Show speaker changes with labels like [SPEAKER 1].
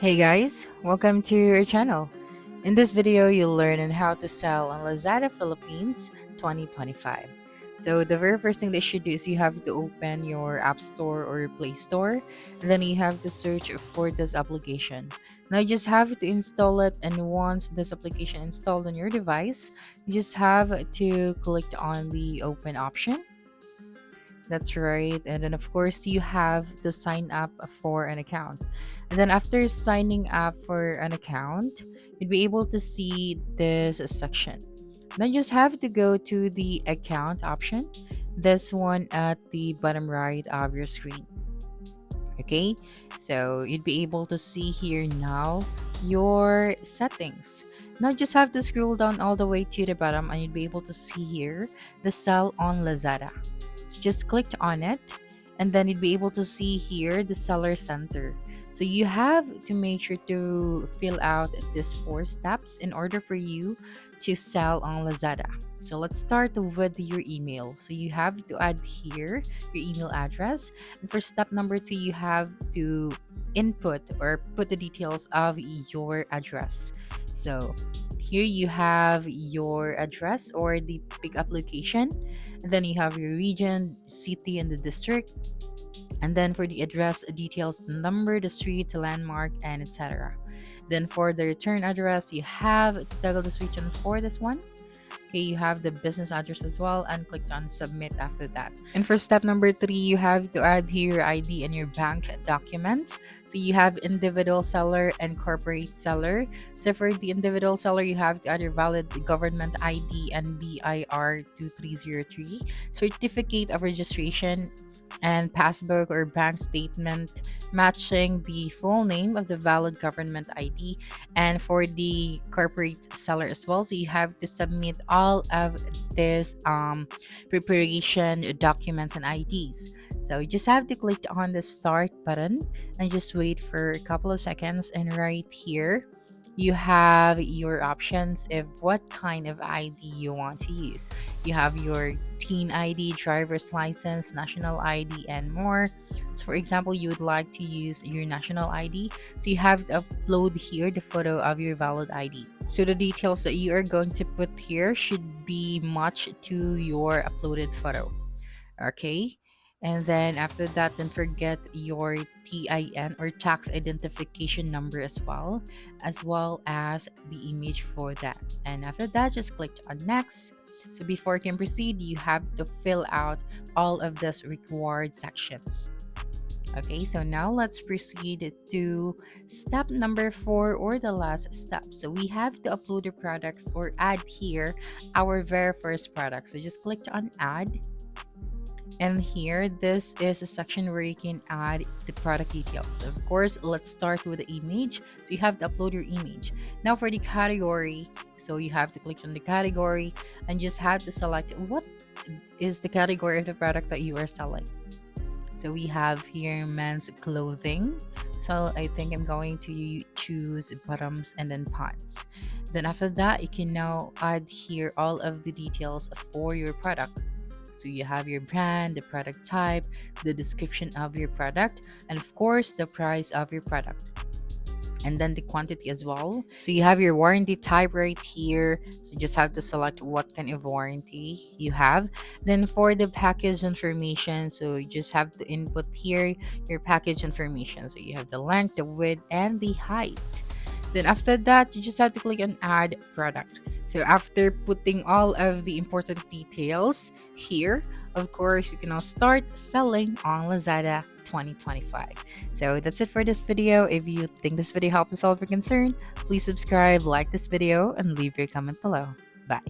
[SPEAKER 1] Hey guys, welcome to our channel. In this video, you'll learn on how to sell on Lazada Philippines 2025. So the very first thing that you should do is you have to open your App Store or your Play Store, and then you have to search for this application. Now you just have to install it, and once this application installed on your device, you just have to click on the open option. That's right. And then, of course, you have to sign up for an account. And then, after signing up for an account, you'd be able to see this section. Then, just have to go to the account option, this one at the bottom right of your screen. Okay, so you'd be able to see here now your settings. Now, just have to scroll down all the way to the bottom, and you'd be able to see here the sell on Lazada. So just clicked on it, and then you'd be able to see here the seller center. So you have to make sure to fill out these 4 steps in order for you to sell on Lazada. So let's start with your email. So you have to add here your email address, and for step number 2, you have to input or put the details of your address. So here you have your address or the pickup location, and then you have your region, city, and the district. And then for the address details, the number, the street, the landmark, and etc. Then for the return address, you have to toggle the switch on for this one. Okay, you have the business address as well, and click on submit after that. And for step number 3, you have to add here your ID and your bank document. So you have individual seller and corporate seller. So for the individual seller, you have to add your valid government ID and BIR 2303, certificate of registration, and passbook or bank statement matching the full name of the valid government ID. And for the corporate seller as well, so you have to submit all of this preparation documents and IDs. So you just have to click on the start button and just wait for a couple of seconds, and right here you have your options of what kind of ID you want to use. You have your teen ID, driver's license, national ID, and more. So for example, you would like to use your national ID, so you have to upload here the photo of your valid ID. So the details that you are going to put here should be matched to your uploaded photo. Okay, and then after that, don't forget your TIN or tax identification number as well as the image for that. And after that, just click on next. So before you can proceed, you have to fill out all of this required sections. Okay, so now let's proceed to step number 4, or the last step. So we have to upload the products or add here our very first product. So just click on add. And here, this is a section where you can add the product details. Of course, let's start with the image. So you have to upload your image. Now for the category, so you have to click on the category and just have to select what is the category of the product that you are selling. So we have here men's clothing. So I think I'm going to choose bottoms and then pants. Then after that, you can now add here all of the details for your product. So you have your brand, the product type, the description of your product, and of course the price of your product, and then the quantity as well. So you have your warranty type right here, so you just have to select what kind of warranty you have. Then for the package information, so you just have to input here your package information. So you have the length, the width, and the height. Then after that, you just have to click on add product. So after putting all of the important details here, of course, you can now start selling on Lazada 2025. So that's it for this video. If you think this video helped to solve your concern, please subscribe, like this video, and leave your comment below. Bye.